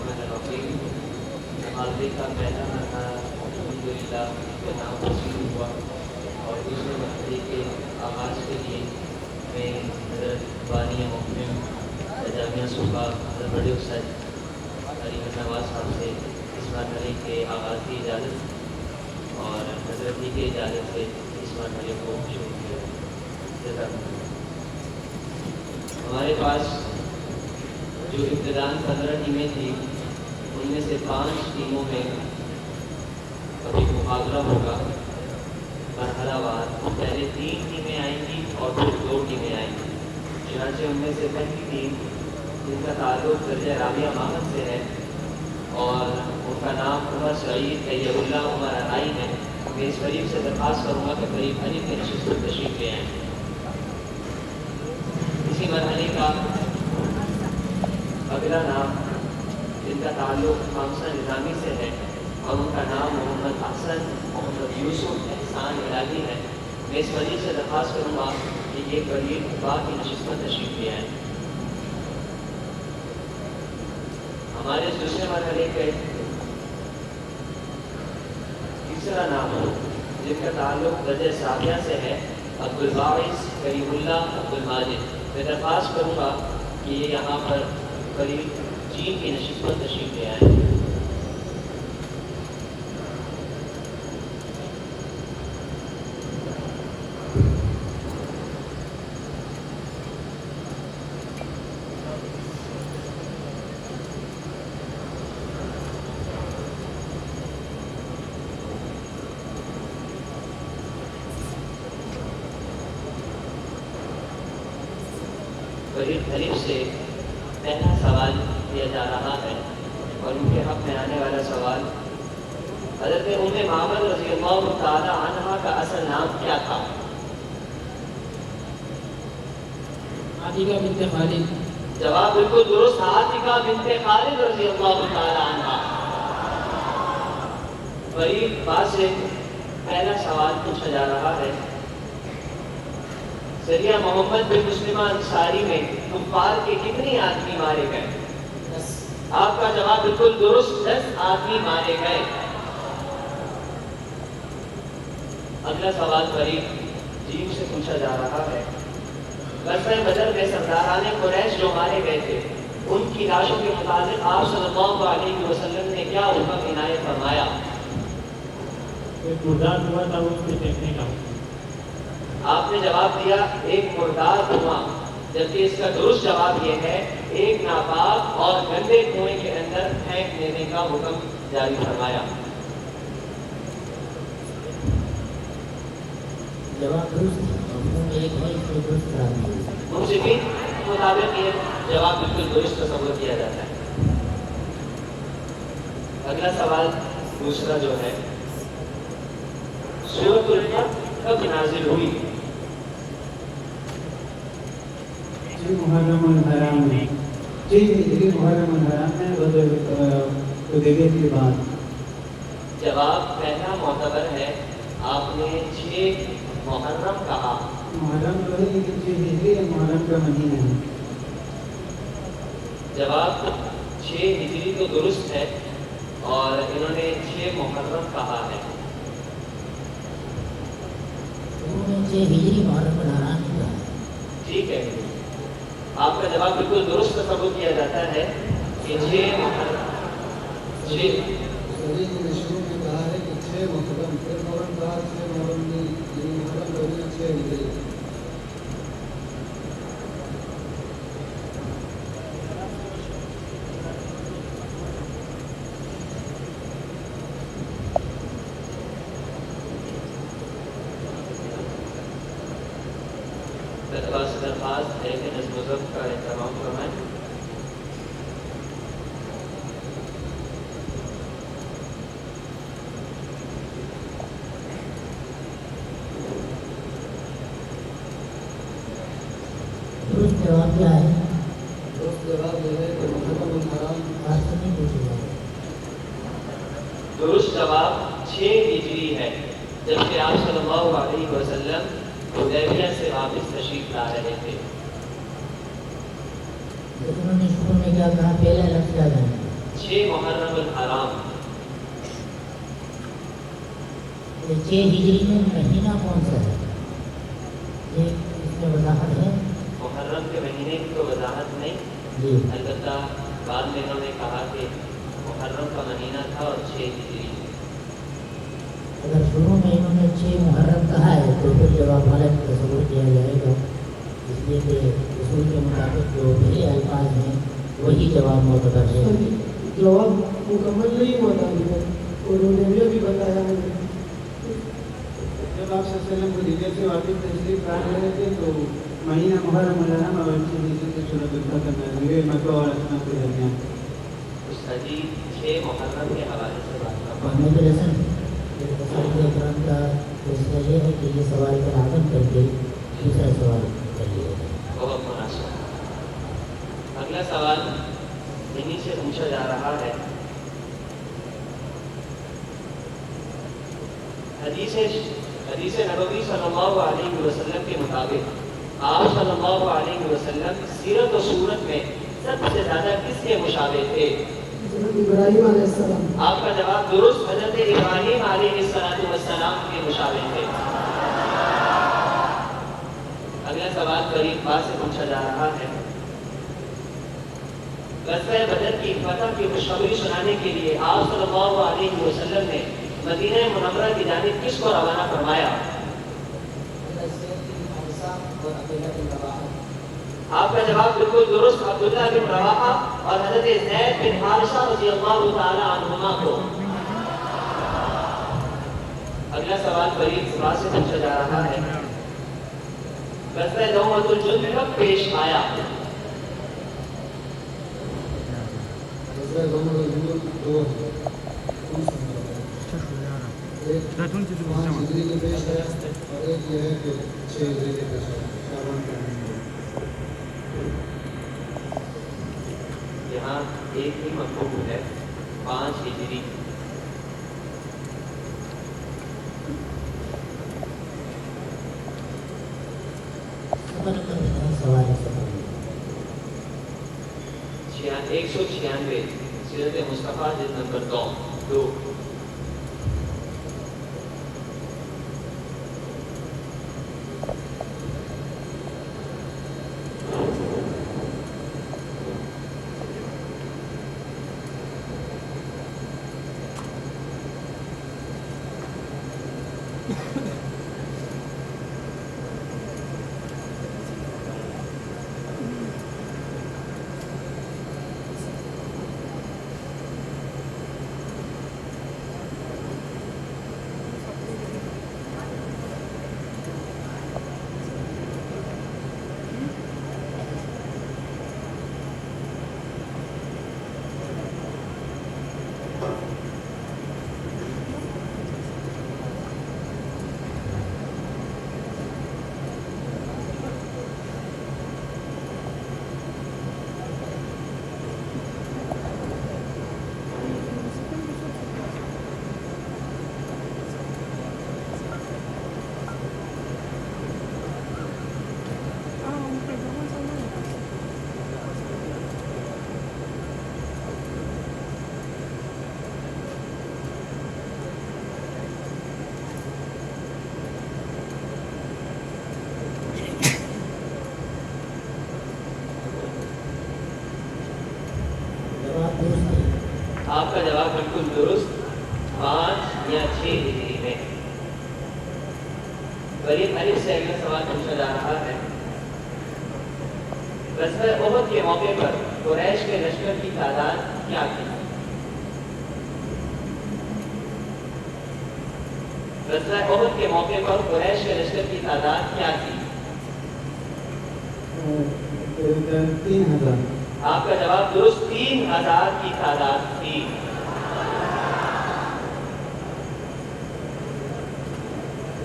الرحیم۔ نمازی کا پہلا مرحلہ الحمدللہ کے نام حاصل ہوا، اور دوسرے مرحلے کے آغاز کے لیے میں حضرت بانی محکم جامعہ صوبہ حضرت بڑے استاد علی نواز صاحب سے اس مرحلے کے آغاز کی اجازت اور حضرت کی اجازت سے اس مرحلے کو شروع کیا۔ ہمارے پاس جو ابتداً 15 ٹیمیں تھیں، ان میں سے 5 ٹیموں میں ابھی مقابلہ ہوگا مرحلہ وار۔ پہلے 3 ٹیمیں آئیں گی اور پھر 2 ٹیمیں آئیں گی۔ چنانچہ ان میں سے پہلی ٹیم جن کا تعلق درجہ رابعہ ماہر سے ہے اور ان کا نام عمر سعید طیب اللہ عمر ارائی ہے، میں اس قریب سے درخواست کروں گا کہ قریب علی کے نشست پر تشریف لے آئیں۔ اسی مرحلے کا اگلا نام جن کا تعلق خامسہ نظامی سے ہے اور ان کا نام محمد احسن محمد یوسف احسان الہی ہے، میں اس وجہ سے درخواست کروں گا کہ یہ قریب بعد کی نشست پر تشریف لے آئیں۔ ہمارے دوسرے مرحلے کے تیسرا نام جن کا تعلق درجہ ثانیہ سے ہے عبدالباعث کریم اللہ عبدالماجد، میں درخواست کروں گا کہ یہ یہاں پر قریب چین کی نشست پر تشریف لے آئیں۔ قریب حریف سے پہلا سوال کیا جا رہا ہے اور ان کے حق میں آنے والا سوال، حضرت ام معبد رضی اللہ تعالی عنہا کا اصل نام کیا تھا؟ عاتقہ بنت خالد۔ جواب بالکل درست، عاتقہ بنت خالد رضی اللہ تعالی عنہا۔ قریب بات سے پہلا سوال پوچھا جا رہا ہے، سریہ محمد بن مسلمہ انصاری میں کفار کے کتنے آدمی مارے گئے؟ 10۔ آپ کا جواب بالکل درست، 10 آدمی مارے گئے۔ اگلا سوال قریب جیم سے پوچھا جا رہا ہے، غزوہ بدر میں سرداران قریش جو مارے گئے تھے، ان کی لاشوں کے متعلق آپ صلی اللہ علیہ وسلم نے کیا حکم عنایت فرمایا؟ ایک مردار ہوا تھا، اس کے دیکھنے کا۔ آپ نے جواب دیا ایک مردار کنواں، جبکہ اس کا درست جواب یہ ہے ایک ناپاک اور گندے کنویں کے اندر پھینک دینے کا حکم جاری فرمایا۔ جواب درست ایک ہے، اس کو درست کرا دیا۔ منصفین کے مطابق یہ جواب بالکل درست تصور کیا جاتا ہے۔ اگلا سوال دوسرا جو ہے، سورۃ الفتح کب نازل ہوئی؟ محرم الحرام میں، محرم الحرام میں حدیبیہ کے بعد۔ جواب پہلا معتبر ہے، آپ نے 6 محرم کہا۔ محرم جو ہے لیکن 6 ہجری محرم کا مہینہ ہے۔ جواب 6 ہجری تو درست ہے اور انہوں نے 6 محرم کہا ہے۔ 6 ہجری محرم الحرام کا۔ ٹھیک ہے، آپ کا جواب بالکل درست تصور کیا جاتا ہے کہ 6 محرم صحیح نے شروع میں کہا ہے کہ 6 محرم، پھر محرم کہا 6 محرم نہیں، یعنی محرم جو ہے 6 ہجری۔ درخواست ہے کہ نظم و ضبط کا اہتمام فرمائیں۔ درست جواب کیا ہے؟ درست جواب یہ ہے کہ محرم الحرام آج سے نہیں پوچھے گا۔ درست جواب 6 ہجری ہے، جبکہ آپ صلی اللہ علیہ وسلم حدیبیہ سے واپس تشریف لا رہے تھے۔ انہوں نے شروع میں کیا کہا؟ پہلا لفظ کیا ہے؟ 6 محرم الحرام. 6 ہجری میں مہینہ کون سا ہے؟ یہ اس میں وضاحت ہے؟ محرم کے مہینے کی تو وضاحت نہیں، جی البتہ بعد میں انہوں نے کہا کہ محرم کا مہینہ تھا اور 6 ہجری. اگر شروع میں انہوں نے 6 محرم کہا ہے تو پھر جواب غلط تصور کیا جائے گا، اس لیے کہ اصول کے مطابق جو بھی الفاظ ہیں وہی جواب معتبر ہے. جواب مکمل نہیں ہوا تھا ابھی تک، انہوں نے بھی بتایا ہے. جب آپ صلی اللہ علیہ وسلم حدیبیہ سے واپس تشریف لا رہے تھے تو مہینہ محرم الحرام اور سورۃ الفتح نازل مکہ اور اسلام کے درمیان. استادی 6 محرم کے حوالے سے بات کرتا ہوں. محمد الحسن اکرام کا فیصلہ یہ ہے کہ یہ سوال کا عدم کر کے دوسرا سوال کر لیا جائے. بہت مناسب. اگلا سوال انہی سے پوچھا جا رہا ہے. حدیث نبوی صلی اللہ علیہ وسلم کے مطابق آپ صلی اللہ علیہ وسلم سیرت و صورت میں سب سے زیادہ کس کے مشابہ تھے؟ حضرت ابراہیم علیہ السلام. آپ کا جواب درست، حضرت ابراہیم علیہ السلام کے مشابہ تھے. اگلا سوال قریب بات سے پوچھا جا رہا ہے. غزوہ بدر کی فتح کی خوشخبری سنانے کے لیے آپ صلی اللہ علیہ وسلم نے مدینہ منورہ کی جانب کس کو روانہ فرمایا؟ آپ کا جواب بالکل درست، عبداللہ بن رواحہ اور حضرت زید بن حارثہ رضی اللہ تعالی عنہما کو. اگلا سوال قریب بات سے پوچھا جا رہا ہے. غزوہ دومۃ الجند کب پیش آیا؟ حضرت عمر دو ایک 5 ہجری کے پیش ہے اور ایک یہ ہے کہ 6 ہجری کے پیش ہے. شعبان کا مہینہ. یہاں ایک ہی مکتوب ہے 5 ہجری. سوال 196 سیرت مصطفیٰ جلد نمبر 2. آپ کا جواب بالکل درست، 5 یا 6 ہجری میں. غریب الف سے اگلا سوال پوچھا جا رہا ہے. غزوہ احد کے موقع پر قریش کے لشکر کی تعداد کیا تھی؟ غزوہ احد کے موقع پر قریش کے لشکر کی تعداد کیا تھی؟ 3000. آپ کا جواب درست، 3000 کی تعداد تھی.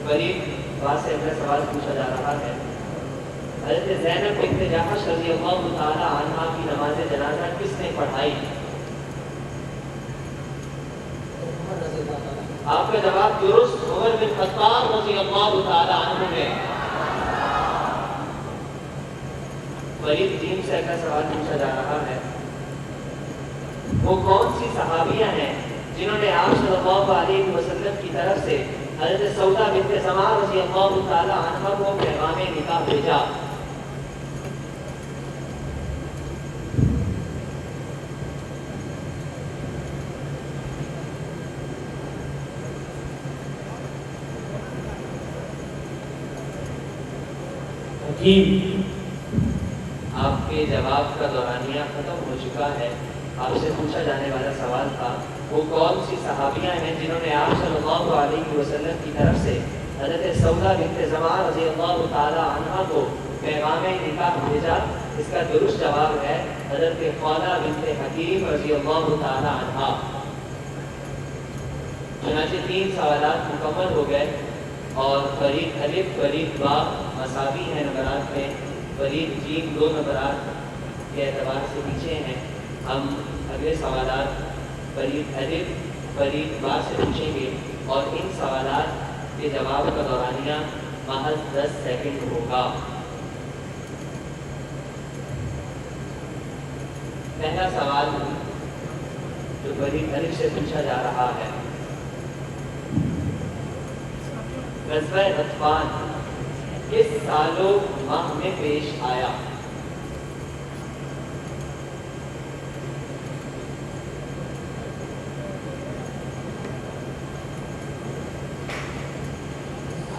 غریب بات سے اگلا سوال پوچھا جا رہا ہے. حضرت زینب بنت جحش رضی اللہ تعالی عنہا کی نماز جنازہ کس نے پڑھائی؟ آپ کا جواب درست، عمر بن خطاب رضی اللہ تعالی عنہ نے. غریب جیم سے اگلا سوال پوچھا جا رہا ہے. وہ کون سی صحابیاں ہیں جنہوں نے آپ صلی اللہ علیہ وسلم کی طرف سے حضرت سودا بنت زمعہ رضی اللہ تعالی عنہ کو پیغام نکاح بھیجا؟ حکیم آپ کے جواب کا دورانیہ ختم ہو چکا ہے۔ آپ سے پوچھا جانے والا سوال تھا وہ کون سی صحابیاں ہیں جنہوں نے آپ صلی اللہ علیہ وسلم کی طرف سے حضرت سودا بنت زمعہ رضی اللہ تعالی عنہ کو پیغام نکاح بھیجا؟ اس کا درست جواب ہے حضرت خولہ بنت حکیم رضی اللہ تعالی عنہ۔ چنانچہ 3 سوالات مکمل ہو گئے اور فرید الف فرید با مساوی ہیں نمبرات میں، فرید جیم 2 نمبرات کے اعتبار سے پیچھے ہیں۔ ہم اگلے سوالات فرید الف فرید با سے پوچھیں گے اور ان سوالات کے جواب کا دورانیہ محض 10 سیکنڈ ہوگا۔ پہلا سوال جو فرید الف سے پوچھا جا رہا ہے، غزوہ غطفان کس سال و ماہ میں پیش آیا؟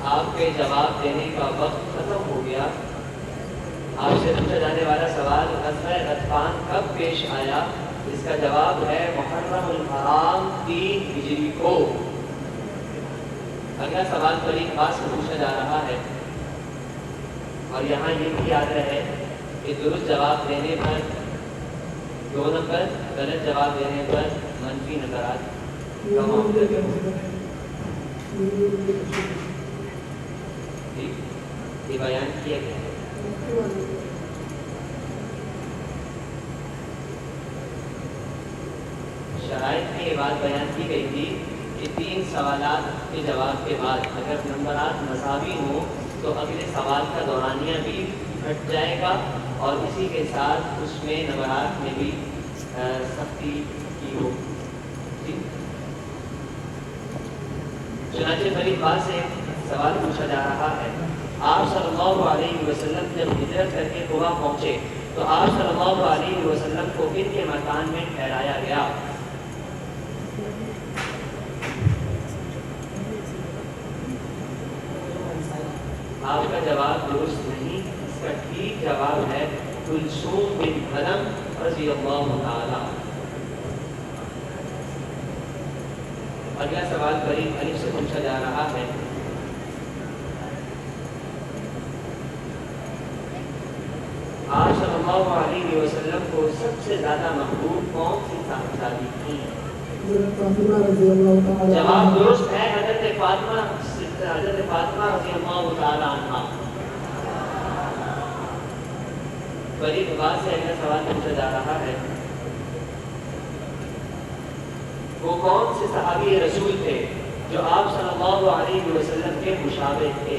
آپ کے جواب دینے کا وقت ختم ہو گیا۔ آپ سے پوچھا جانے والا سوال غزوہ غطفان کب پیش آیا؟ اس کا جواب ہے محرم الحرام 3 ہجری کو۔ اگلا سوال فرید با سے پوچھا جا رہا ہے اور یہاں یہ بھی یاد رہے کہ درست جواب دینے پر 2 نمبر، غلط جواب دینے پر منفی نمبرات کم ہوتے ہیں۔ یہ بیان کیا گیا ہے۔ شرائط میں یہ بات بیان کی گئی تھی کہ 3 سوالات کے جواب کے بعد اگر نمبرات مساوی ہوں تو اگلے سوال کا دورانیہ بھی گھٹ جائے گا اور اسی کے ساتھ اس میں نمبرات میں بھی سختی کی ہو۔ چنانچہ فرید با سے سوال پوچھا جا رہا ہے، آپ صلی اللہ علیہ وسلم جب ہجرت کر کے قبا پہنچے تو آپ صلی اللہ علیہ وسلم کو کن کے مکان میں ٹھہرایا گیا؟ آپ کا جواب درست نہیں، اس کا ٹھیک جواب ہے کلثوم بن حرم رضی اللہ تعالی۔ اگلا سوال فرید الف سے پوچھا جا رہا ہے، آپ صلی اللہ علیہ وسلم کو سب سے زیادہ محبوب کون سی صاحبزادی تھی؟ جواب درست ہے حضرت فاطمہ رضی اللہ تعالی عنہا۔ فرید با سے اگلا سوال پوچھا جا رہا ہے، وہ کون سے صحابی رسول تھے جو آپ صلی اللہ علیہ وسلم کے مشابہ تھے؟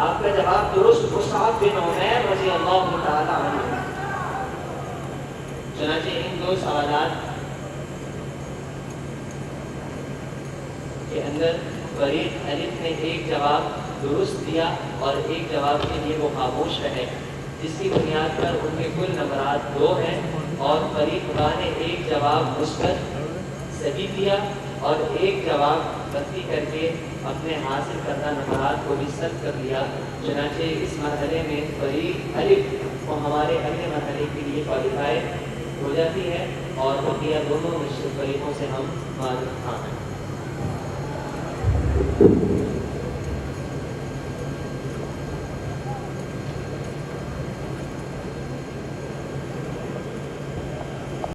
آپ کا جواب درست مصعب بن عمیر رضی اللہ تعالی عنہ۔ چنانچہ ان 2 سوالات کے اندر فرید الف نے ایک جواب درست دیا اور ایک جواب کے لیے وہ خاموش رہے، جس کی بنیاد پر ان کے کل نمبرات 2 ہیں اور فرید با نے ایک جواب مثبت صحیح دیا اور ایک جواب غلطی کر کے اپنے حاصل کردہ نمبرات کو بھی ثبت کر لیا۔ چنانچہ اس مرحلے میں فرید الف کو ہمارے اگلے مرحلے کے لیے کوالیفائی ہو جاتی ہے اور بقیہ دونوں فریقوں سے ہم معذرت خواہ ہیں۔